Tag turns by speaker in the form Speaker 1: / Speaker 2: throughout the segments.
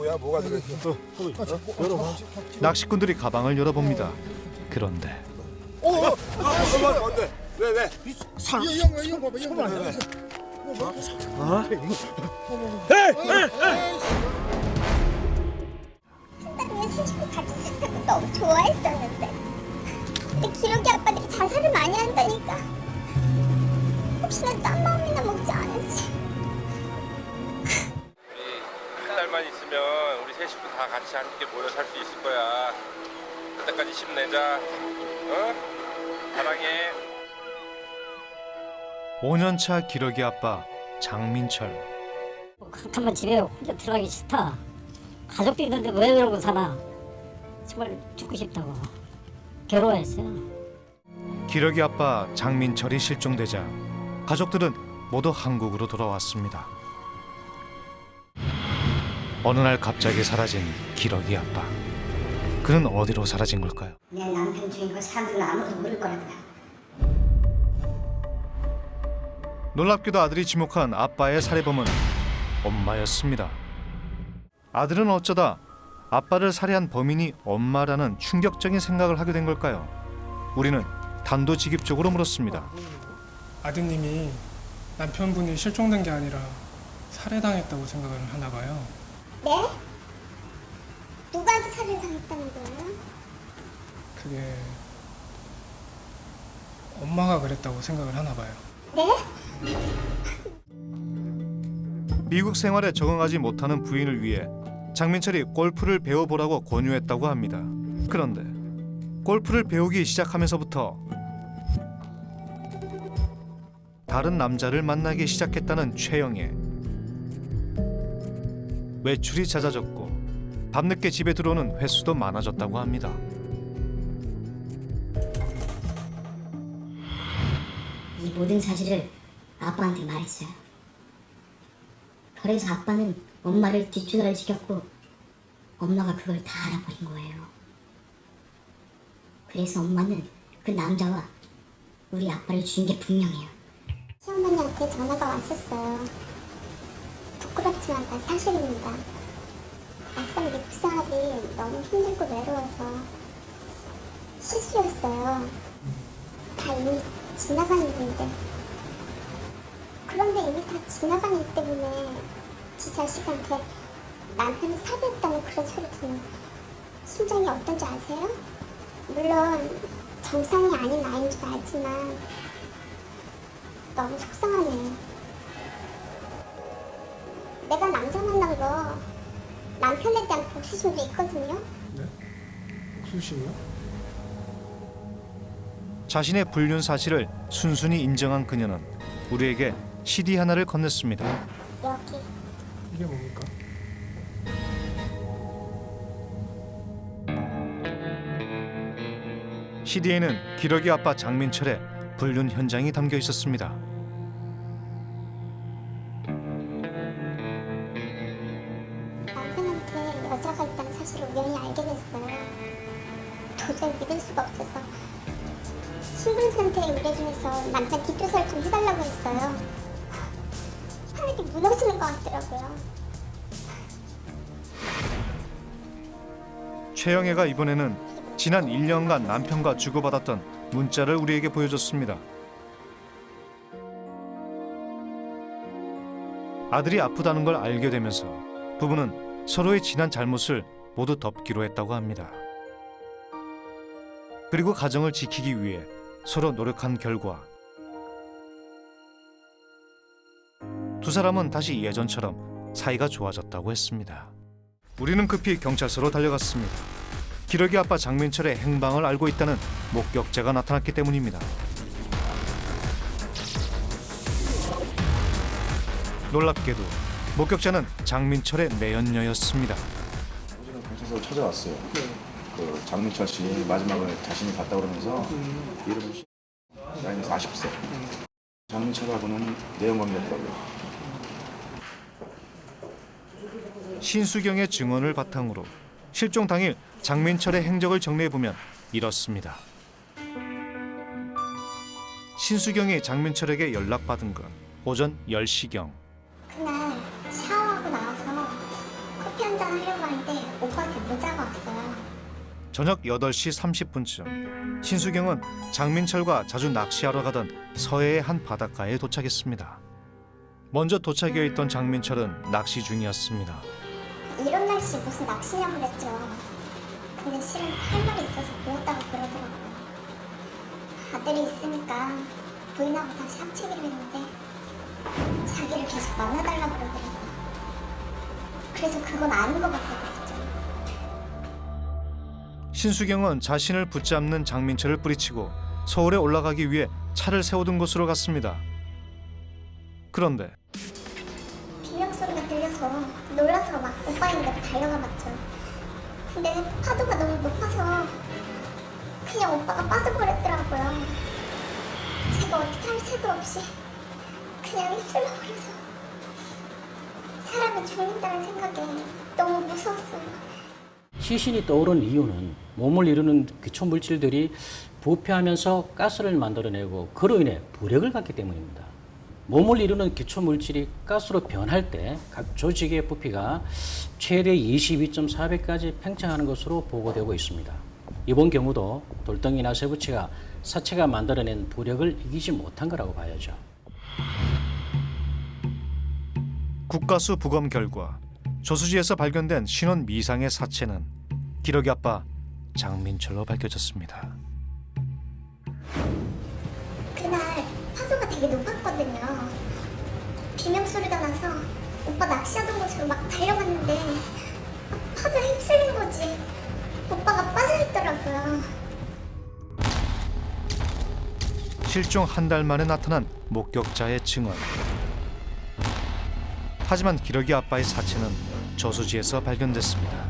Speaker 1: 뭐야? 뭐가 들어있어? 열어봐.
Speaker 2: 낚시꾼들이 가방을 열어봅니다. 그런데
Speaker 1: 뭔데? 왜?
Speaker 3: 이형 봐봐, 이형 봐봐.
Speaker 4: 한달에 30분 같이 살다가 너무 좋아했었는데 근데 기록이 아빠들이 자살을 많이 한다니까 혹시나 딴 마음이나 먹지 않을지.
Speaker 5: 한 달만 있으면 우리 세 식구 다 같이 함께 모여 살 수 있을 거야. 그때까지 힘내자. 어? 사랑해.
Speaker 2: 5년차 기러기 아빠 장민철.
Speaker 6: 한번 집에 혼자 들어가기 싫다. 가족도 있는데 왜 이러고 사나. 정말 죽고 싶다고. 괴로워했어요.
Speaker 2: 기러기 아빠 장민철이 실종되자 가족들은 모두 한국으로 돌아왔습니다. 어느 날 갑자기 사라진 기러기 아빠. 그는 어디로 사라진 걸까요?
Speaker 4: 내 남편 죽인 걸 사람들은 아무도 모를 거라고요.
Speaker 2: 놀랍게도 아들이 지목한 아빠의 살해범은 엄마였습니다. 아들은 어쩌다 아빠를 살해한 범인이 엄마라는 충격적인 생각을 하게 된 걸까요? 우리는 단도직입적으로 물었습니다.
Speaker 3: 아드님이 남편분이 실종된 게 아니라 살해당했다고 생각을 하나 봐요.
Speaker 4: 네? 누구한테 살해를 당했다는 거예요?
Speaker 3: 그게 엄마가 그랬다고 생각을 하나 봐요.
Speaker 4: 네?
Speaker 2: 미국 생활에 적응하지 못하는 부인을 위해 장민철이 골프를 배워보라고 권유했다고 합니다. 그런데 골프를 배우기 시작하면서부터 다른 남자를 만나기 시작했다는 최영애. 외출이 잦아졌고 밤늦게 집에 들어오는 횟수도 많아졌다고 합니다.
Speaker 6: 이 모든 사실을 아빠한테 말했어요. 그래서 아빠는 엄마를 뒷전화를 시켰고 엄마가 그걸 다 알아버린 거예요. 그래서 엄마는 그 남자와 우리 아빠를 죽인 게 분명해요.
Speaker 4: 시어머니한테 전화가 왔었어요. 부끄럽지만 다 사실입니다. 막상 미국 생활이 너무 힘들고 외로워서 실수였어요. 다 이미 지나간 일인데 그런데 이미 다 지나간 일 때문에 지 자식한테 남편이 살해했다는 그런 소리 듣는 심정이 어떤지 아세요? 물론 정상이 아닌 나이인 줄 알지만 너무 속상하네요. 내가 남자 만난 거 남편에 대한 복수심도 있거든요.
Speaker 3: 네? 복수심이요?
Speaker 2: 자신의 불륜 사실을 순순히 인정한 그녀는 우리에게 CD 하나를 건넸습니다.
Speaker 4: 여기
Speaker 3: 이게 뭡니까?
Speaker 2: CD에는 기러기 아빠 장민철의 불륜 현장이 담겨 있었습니다.
Speaker 4: 남편한테 여자가 있다는 사실을 우연히 알게 됐어요. 도저히 믿을 수가 없어서 신분 상태의 의뢰중에서 남자 뒷조사를 좀 해달라고 했어요. 하늘이 무너지는 것 같더라고요.
Speaker 2: 최영애가 이번에는 지난 1년간 남편과 주고받았던 문자를 우리에게 보여줬습니다. 아들이 아프다는 걸 알게 되면서 부부는 서로의 지난 잘못을 모두 덮기로 했다고 합니다. 그리고 가정을 지키기 위해 서로 노력한 결과 두 사람은 다시 예전처럼 사이가 좋아졌다고 했습니다. 우리는 급히 경찰서로 달려갔습니다. 기러기 아빠 장민철의 행방을 알고 있다는 목격자가 나타났기 때문입니다. 놀랍게도 목격자는 장민철의 매연녀였습니다.
Speaker 7: 어제는 경찰서로 찾아왔어요. 그 장민철 씨 마지막을 자신이 봤다 그러면서 이름은 나이는 40세. 장민철하고는 내연관계였다고요.
Speaker 2: 신수경의 증언을 바탕으로 실종 당일 장민철의 행적을 정리해보면 이렇습니다. 신수경이 장민철에게 연락받은 건 오전 10시경.
Speaker 4: 그날 샤워하고 나와서 커피 한 잔 하려고 하려고 하는데 오빠한테 문자가 왔어요.
Speaker 2: 저녁 8시 30분쯤 신수경은 장민철과 자주 낚시하러 가던 서해의 한 바닷가에 도착했습니다. 먼저 도착해 있던 장민철은 낚시 중이었습니다.
Speaker 4: 이런 날씨 무슨 낚시냐고 그랬죠. 근데 실은 할 말이 있어서 보였다고 그러더라고요. 아들이 있으니까 부인하고 다시 합치기로 했는데 자기를 계속 만나달라고 그러더라고요. 그래서 그건 아닌 것 같다고 그랬죠.
Speaker 2: 신수경은 자신을 붙잡는 장민철을 뿌리치고 서울에 올라가기 위해 차를 세우던 곳으로 갔습니다. 그런데
Speaker 4: 비명 소리가 들려서 놀라서 막 오빠인데 달려가 봤죠. 근데 파도가 너무 높아서 그냥 오빠가 빠져버렸더라고요. 제가 어떻게 할 새도 없이 그냥 휩쓸려 버려서 사람이 죽는다는 생각에 너무 무서웠어요.
Speaker 8: 시신이 떠오른 이유는 몸을 이루는 기초 물질들이 부패하면서 가스를 만들어내고 그로 인해 부력을 갖기 때문입니다. 몸을 이루는 기초 물질이 가스로 변할 때 각 조직의 부피가 최대 22.4배까지 팽창하는 것으로 보고되고 있습니다. 이번 경우도 돌덩이나 쇠붙이가 사체가 만들어낸 부력을 이기지 못한 거라고 봐야죠.
Speaker 2: 국가수 부검 결과 저수지에서 발견된 신원 미상의 사체는 기러기 아빠 장민철로 밝혀졌습니다.
Speaker 4: 그날 파도가 되게 높았거든요. 비명 소리가 나서 오빠 낚시하던 곳으로 막 달려갔는데 파도에 휩쓸린 거지. 오빠가 빠져있더라고요.
Speaker 2: 실종 한 달 만에 나타난 목격자의 증언. 하지만 기러기 아빠의 사체는 저수지에서 발견됐습니다.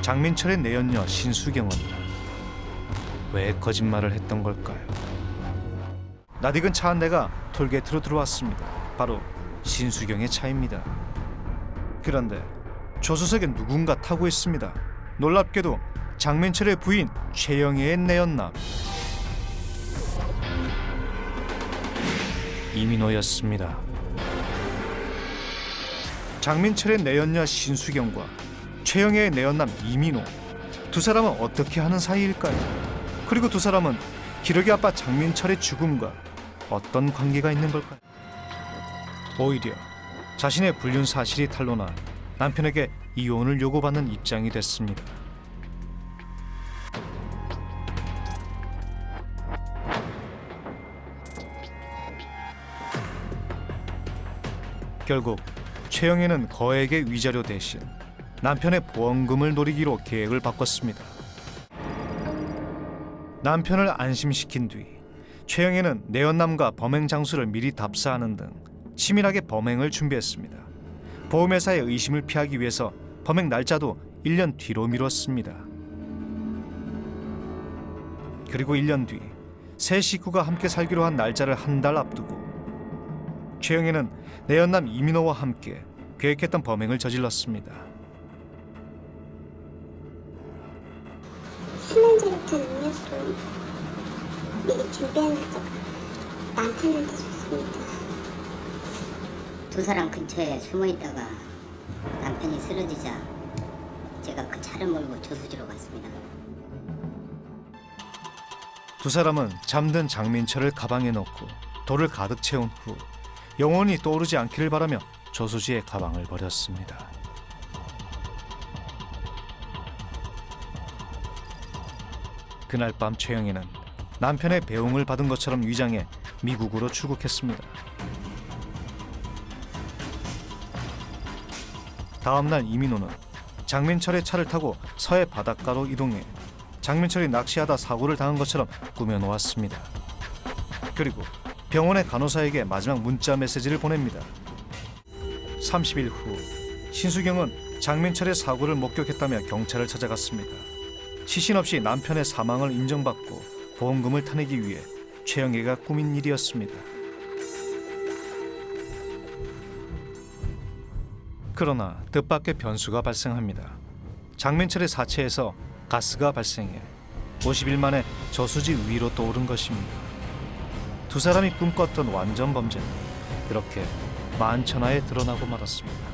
Speaker 2: 장민철의 내연녀 신수경은 왜 거짓말을 했던 걸까요? 낯익은 차 한 대가 톨게이트로 들어왔습니다. 바로 신수경의 차입니다. 그런데 조수석에 누군가 타고 있습니다. 놀랍게도 장민철의 부인 최영애의 내연남 이민호였습니다. 장민철의 내연녀 신수경과 최영애의 내연남 이민호, 두 사람은 어떻게 하는 사이일까요? 그리고 두 사람은 기러기 아빠 장민철의 죽음과 어떤 관계가 있는 걸까요? 오히려 자신의 불륜 사실이 탄로나 남편에게 이혼을 요구받는 입장이 됐습니다. 결국 최영애는 거액의 위자료 대신 남편의 보험금을 노리기로 계획을 바꿨습니다. 남편을 안심시킨 뒤 최영애는 내연남과 범행 장소를 미리 답사하는 등 치밀하게 범행을 준비했습니다. 보험회사의 의심을 피하기 위해서 범행 날짜도 1년 뒤로 미뤘습니다. 그리고 1년 뒤 세 식구가 함께 살기로 한 날짜를 한 달 앞두고 최영애는 내연남 이민호와 함께 계획했던 범행을 저질렀습니다.
Speaker 4: 3년 전부터 음료수를 미리 준비해놨다가 남편한테 줬습니다.
Speaker 6: 두 사람 근처에 숨어 있다가 남편이 쓰러지자 제가 그 차를 몰고 저수지로 갔습니다.
Speaker 2: 두 사람은 잠든 장민철을 가방에 넣고 돌을 가득 채운 후 영원히 떠오르지 않기를 바라며 저수지에 가방을 버렸습니다. 그날 밤 최영애는 남편의 배웅을 받은 것처럼 위장해 미국으로 출국했습니다. 다음 날 이민호는 장민철의 차를 타고 서해 바닷가로 이동해 장민철이 낚시하다 사고를 당한 것처럼 꾸며놓았습니다. 그리고 병원의 간호사에게 마지막 문자 메시지를 보냅니다. 30일 후 신수경은 장민철의 사고를 목격했다며 경찰을 찾아갔습니다. 시신 없이 남편의 사망을 인정받고 보험금을 타내기 위해 최영애가 꾸민 일이었습니다. 그러나 뜻밖의 변수가 발생합니다. 장민철의 사체에서 가스가 발생해 50일 만에 저수지 위로 떠오른 것입니다. 두 사람이 꿈꿨던 완전 범죄는 그렇게 만천하에 드러나고 말았습니다.